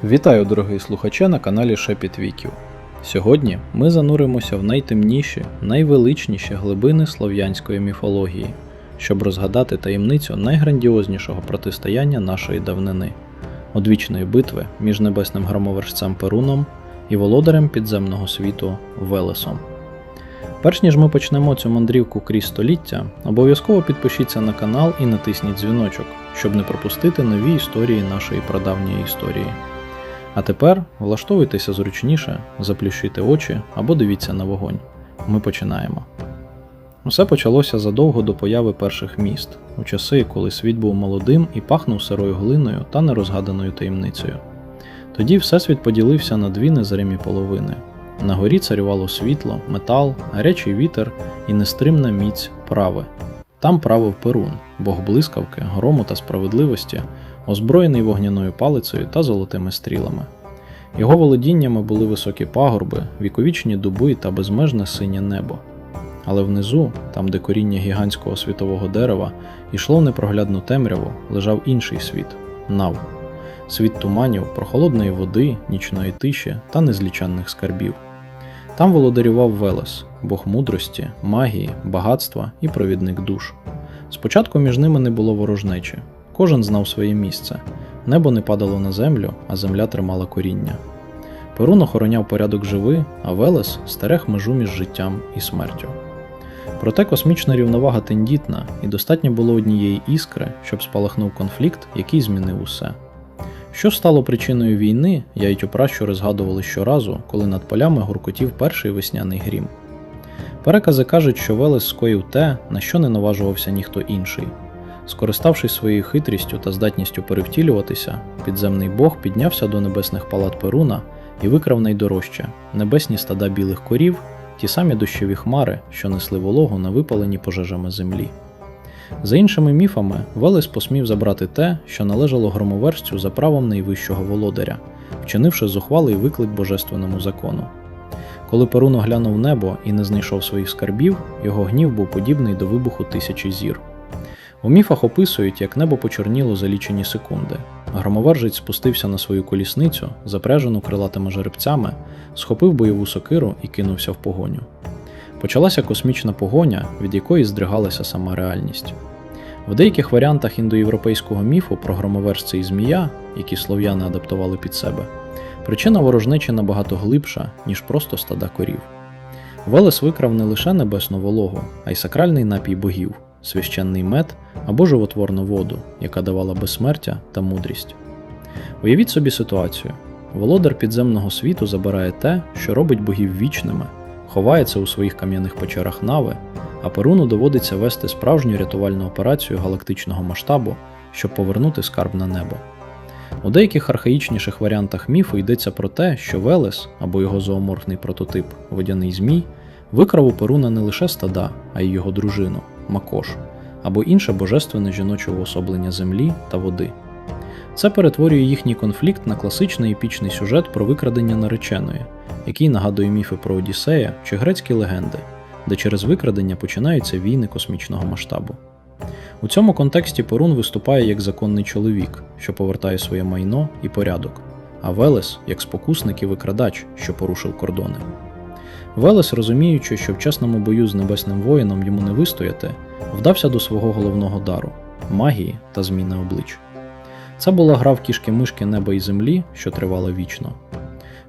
Вітаю, дорогий слухаче, на каналі Шепіт Віків. Сьогодні ми зануримося в найтемніші, найвеличніші глибини слов'янської міфології, щоб розгадати таємницю найграндіознішого протистояння нашої давнини – одвічної битви між небесним громовержцем Перуном і володарем підземного світу Велесом. Перш ніж ми почнемо цю мандрівку крізь століття, обов'язково підпишіться на канал і натисніть дзвіночок, щоб не пропустити нові історії нашої прадавньої історії. А тепер влаштовуйтеся зручніше, заплющуйте очі або дивіться на вогонь. Ми починаємо. Усе почалося задовго до появи перших міст, у часи, коли світ був молодим і пахнув сирою глиною та нерозгаданою таємницею. Тоді Всесвіт поділився на дві незримі половини. На горі царювало світло, метал, гарячий вітер і нестримна міць прави. Там правив Перун, бог блискавки, грому та справедливості, озброєний вогняною палицею та золотими стрілами. Його володіннями були високі пагорби, віковічні дуби та безмежне синє небо. Але внизу, там де коріння гігантського світового дерева йшло в непроглядну темряву, лежав інший світ – Нав. Світ туманів, прохолодної води, нічної тиші та незліченних скарбів. Там володарював Велес, бог мудрості, магії, багатства і провідник душ. Спочатку між ними не було ворожнечі. Кожен знав своє місце. Небо не падало на землю, а земля тримала коріння. Перун охороняв порядок живи, а Велес стерег межу між життям і смертю. Проте космічна рівновага тендітна, і достатньо було однієї іскри, щоб спалахнув конфлікт, який змінив усе. Що стало причиною війни, я й пращури згадували щоразу, коли над полями гуркотів перший весняний грім. Перекази кажуть, що Велес скоїв те, на що не наважувався ніхто інший. Скориставшись своєю хитрістю та здатністю перевтілюватися, підземний бог піднявся до небесних палат Перуна і викрав найдорожче – небесні стада білих корів, ті самі дощові хмари, що несли вологу на випалені пожежами землі. За іншими міфами, Велес посмів забрати те, що належало громовержцю за правом найвищого володаря, вчинивши зухвалий виклик божественному закону. Коли Перун оглянув небо і не знайшов своїх скарбів, його гнів був подібний до вибуху тисячі зір. У міфах описують, як небо почорніло за лічені секунди. Громовержець спустився на свою колісницю, запряжену крилатими жеребцями, схопив бойову сокиру і кинувся в погоню. Почалася космічна погоня, від якої здригалася сама реальність. В деяких варіантах індоєвропейського міфу про громовержця і змія, які слов'яни адаптували під себе, причина ворожнечі набагато глибша, ніж просто стада корів. Велес викрав не лише небесну вологу, а й сакральний напій богів – священний мед або животворну воду, яка давала безсмертя та мудрість. Уявіть собі ситуацію. Володар підземного світу забирає те, що робить богів вічними, ховається у своїх кам'яних печерах Нави, а Перуну доводиться вести справжню рятувальну операцію галактичного масштабу, щоб повернути скарб на небо. У деяких архаїчніших варіантах міфу йдеться про те, що Велес, або його зооморфний прототип – водяний змій, викрав у Перуна не лише стада, а й його дружину – Макош, або інше божественне жіноче уособлення землі та води. Це перетворює їхній конфлікт на класичний епічний сюжет про викрадення нареченої, який нагадує міфи про Одіссея чи грецькі легенди, де через викрадення починаються війни космічного масштабу. У цьому контексті Перун виступає як законний чоловік, що повертає своє майно і порядок, а Велес як спокусник і викрадач, що порушив кордони. Велес, розуміючи, що в чесному бою з небесним воїном йому не вистояти, вдався до свого головного дару – магії та зміни облич. Це була гра в кішки-мишки неба і землі, що тривала вічно.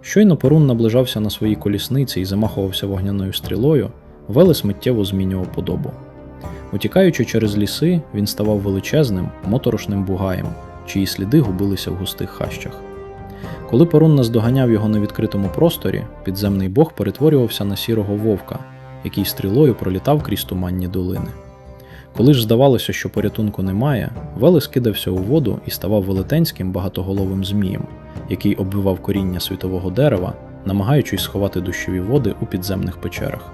Щойно Перун наближався на своїй колісниці і замахувався вогняною стрілою, Велес миттєво змінював подобу. Утікаючи через ліси, він ставав величезним, моторошним бугаєм, чиї сліди губилися в густих хащах. Коли Перун наздоганяв його на відкритому просторі, підземний бог перетворювався на сірого вовка, який стрілою пролітав крізь туманні долини. Коли ж здавалося, що порятунку немає, Велес кидався у воду і ставав велетенським багатоголовим змієм, який обвивав коріння світового дерева, намагаючись сховати дощові води у підземних печерах.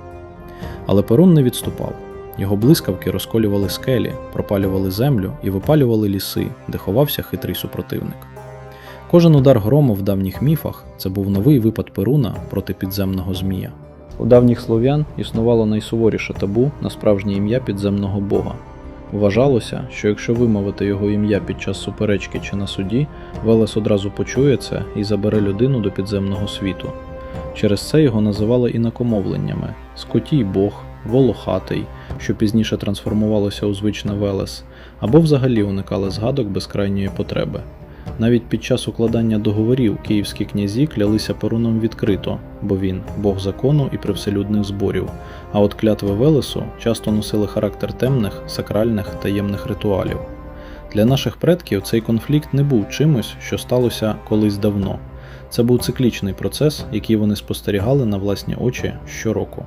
Але Перун не відступав. Його блискавки розколювали скелі, пропалювали землю і випалювали ліси, де ховався хитрий супротивник. Кожен удар грому в давніх міфах – це був новий випад Перуна проти підземного змія. У давніх слов'ян існувало найсуворіше табу на справжнє ім'я підземного бога Вважалося, що якщо вимовити його ім'я під час суперечки чи на суді, Велес одразу почує це і забере людину до підземного світу. Через це його називали інакомовленнями – Скотій Бог, Волохатий, що пізніше трансформувалося у звичне Велес, або взагалі уникали згадок без крайньої потреби. Навіть під час укладання договорів київські князі клялися Перуном відкрито, бо він – бог закону і привселюдних зборів, а от клятви Велесу часто носили характер темних, сакральних, таємних ритуалів. Для наших предків цей конфлікт не був чимось, що сталося колись давно. Це був циклічний процес, який вони спостерігали на власні очі щороку.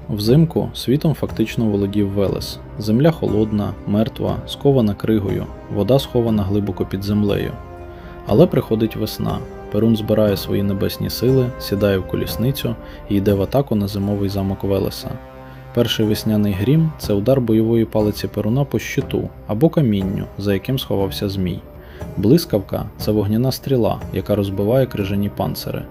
Взимку світом фактично володів Велес. Земля холодна, мертва, скована кригою, вода схована глибоко під землею. Але приходить весна, Перун збирає свої небесні сили, сідає в колісницю і йде в атаку на зимовий замок Велеса. Перший весняний грім – це удар бойової палиці Перуна по щиту або камінню, за яким сховався змій. Блискавка – це вогняна стріла, яка розбиває крижані панцири.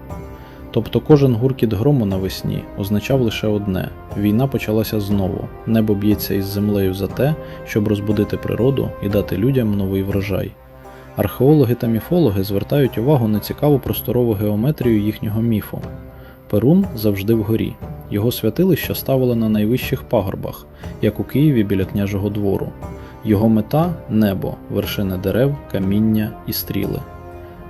Тобто кожен гуркіт грому навесні означав лише одне – війна почалася знову, небо б'ється із землею за те, щоб розбудити природу і дати людям новий врожай. Археологи та міфологи звертають увагу на цікаву просторову геометрію їхнього міфу. Перун завжди вгорі. Його святилища ставили на найвищих пагорбах, як у Києві біля княжого двору. Його мета – небо, вершини дерев, каміння і стріли.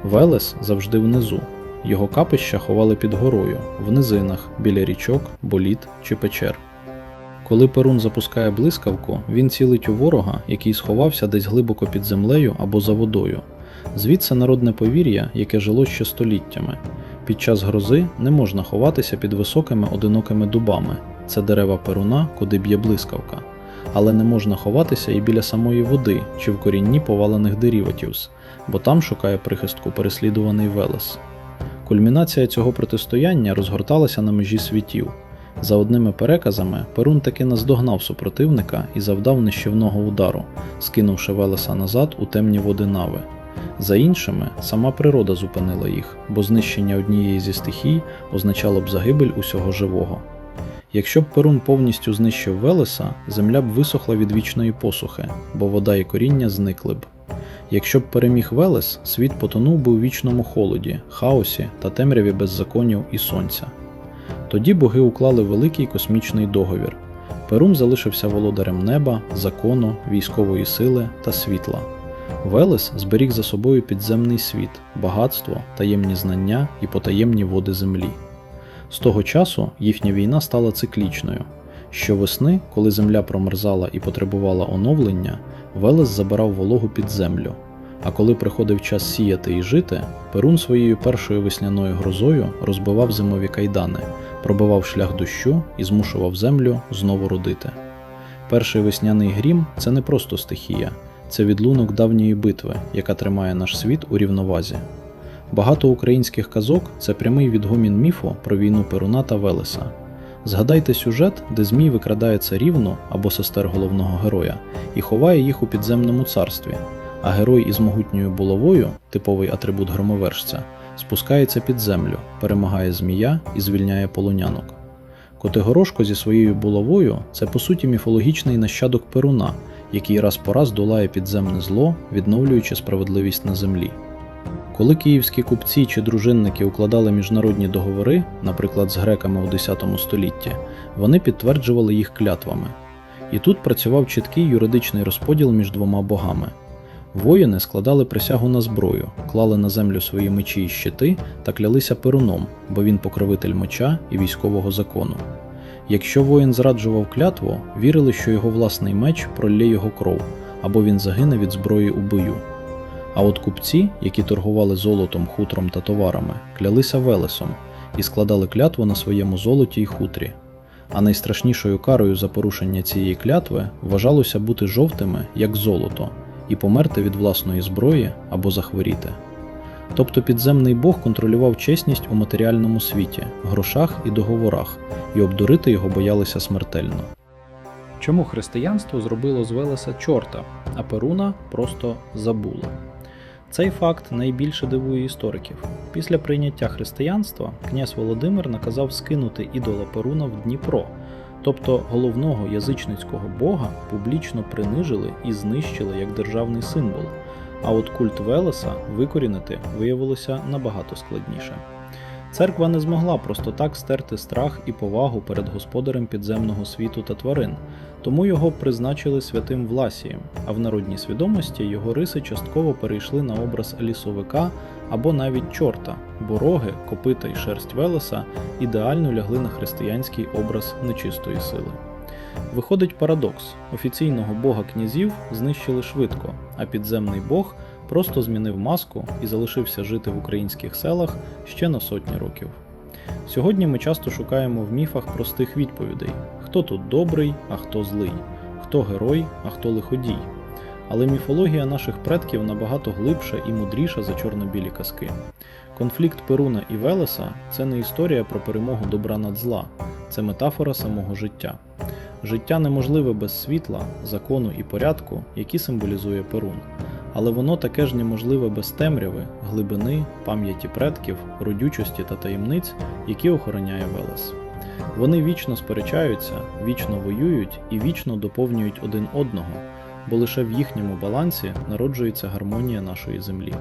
Велес завжди внизу. Його капища ховали під горою, в низинах, біля річок, боліт чи печер. Коли Перун запускає блискавку, він цілить у ворога, який сховався десь глибоко під землею або за водою. Звідси народне повір'я, яке жило ще століттями. Під час грози не можна ховатися під високими одинокими дубами – це дерева Перуна, куди б'є блискавка. Але не можна ховатися і біля самої води чи в корінні повалених деріватівс, бо там шукає прихистку переслідуваний Велес. Кульмінація цього протистояння розгорталася на межі світів. За одними переказами, Перун таки наздогнав супротивника і завдав нищівного удару, скинувши Велеса назад у темні води Нави. За іншими, сама природа зупинила їх, бо знищення однієї зі стихій означало б загибель усього живого. Якщо б Перун повністю знищив Велеса, земля б висохла від вічної посухи, бо вода і коріння зникли б. Якщо б переміг Велес, світ потонув би у вічному холоді, хаосі та темряві беззаконів і сонця. Тоді боги уклали великий космічний договір. Перун залишився володарем неба, закону, військової сили та світла. Велес зберіг за собою підземний світ, багатство, таємні знання і потаємні води землі. З того часу їхня війна стала циклічною. Щовесни, коли земля промерзала і потребувала оновлення, Велес забирав вологу під землю. А коли приходив час сіяти і жити, Перун своєю першою весняною грозою розбивав зимові кайдани, пробивав шлях дощу і змушував землю знову родити. Перший весняний грім – це не просто стихія, це відлунок давньої битви, яка тримає наш світ у рівновазі. Багато українських казок – це прямий відгомін міфу про війну Перуна та Велеса. Згадайте сюжет, де Змій викрадає царівну або сестер головного героя і ховає їх у підземному царстві, а герой із могутньою булавою, типовий атрибут громовержця, спускається під землю, перемагає змія і звільняє полонянок. Котигорошко зі своєю булавою – це по суті міфологічний нащадок Перуна, який раз по раз долає підземне зло, відновлюючи справедливість на землі. Коли київські купці чи дружинники укладали міжнародні договори, наприклад з греками у X столітті, вони підтверджували їх клятвами. І тут працював чіткий юридичний розподіл між двома богами. Воїни складали присягу на зброю, клали на землю свої мечі і щити та клялися Перуном, бо він покровитель меча і військового закону. Якщо воїн зраджував клятву, вірили, що його власний меч пролє його кров, або він загине від зброї у бою. А от купці, які торгували золотом, хутром та товарами, клялися Велесом і складали клятву на своєму золоті й хутрі. А найстрашнішою карою за порушення цієї клятви вважалося бути жовтими, як золото, і померти від власної зброї або захворіти. Тобто підземний бог контролював чесність у матеріальному світі, грошах і договорах, і обдурити його боялися смертельно. Чому християнство зробило з Велеса чорта, а Перуна просто забуло? Цей факт найбільше дивує істориків. Після прийняття християнства князь Володимир наказав скинути ідола Перуна в Дніпро, Тобто головного язичницького бога публічно принижили і знищили як державний символ, а от культ Велеса викорінити виявилося набагато складніше. Церква не змогла просто так стерти страх і повагу перед господарем підземного світу та тварин, тому його призначили святим Власієм, а в народній свідомості його риси частково перейшли на образ лісовика або навіть чорта, бо роги, копита й шерсть Велеса ідеально лягли на християнський образ нечистої сили. Виходить парадокс – офіційного бога князів знищили швидко, а підземний бог просто змінив маску і залишився жити в українських селах ще на сотні років. Сьогодні ми часто шукаємо в міфах простих відповідей – хто тут добрий, а хто злий, хто герой, а хто лиходій. Але міфологія наших предків набагато глибша і мудріша за чорно-білі казки. Конфлікт Перуна і Велеса – це не історія про перемогу добра над зла, це метафора самого життя. Життя неможливе без світла, закону і порядку, які символізує Перун. Але воно таке ж неможливе без темряви, глибини, пам'яті предків, родючості та таємниць, які охороняє Велес. Вони вічно сперечаються, вічно воюють і вічно доповнюють один одного, бо лише в їхньому балансі народжується гармонія нашої землі.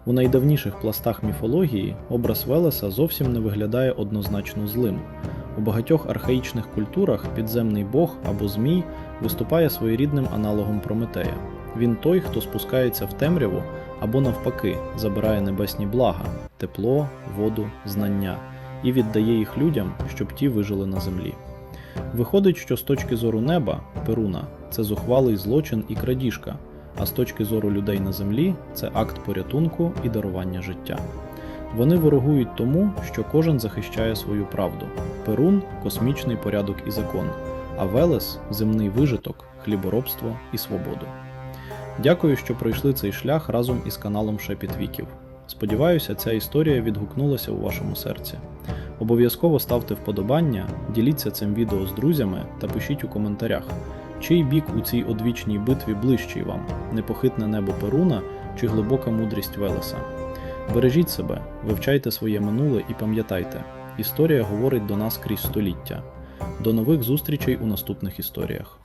У найдавніших пластах міфології образ Велеса зовсім не виглядає однозначно злим. У багатьох архаїчних культурах підземний бог або змій виступає своєрідним аналогом Прометея. Він той, хто спускається в темряву або навпаки забирає небесні блага – тепло, воду, знання і віддає їх людям, щоб ті вижили на землі. Виходить, що з точки зору неба, Перуна – це зухвалий злочин і крадіжка, а з точки зору людей на землі – це акт порятунку і дарування життя. Вони ворогують тому, що кожен захищає свою правду. Перун – космічний порядок і закон, а Велес – земний вижиток, хліборобство і свободу. Дякую, що пройшли цей шлях разом із каналом Шепіт Віків. Сподіваюся, ця історія відгукнулася у вашому серці. Обов'язково ставте вподобання, діліться цим відео з друзями та пишіть у коментарях, чий бік у цій одвічній битві ближчий вам – непохитне небо Перуна чи глибока мудрість Велеса. Бережіть себе, вивчайте своє минуле і пам'ятайте, історія говорить до нас крізь століття. До нових зустрічей у наступних історіях.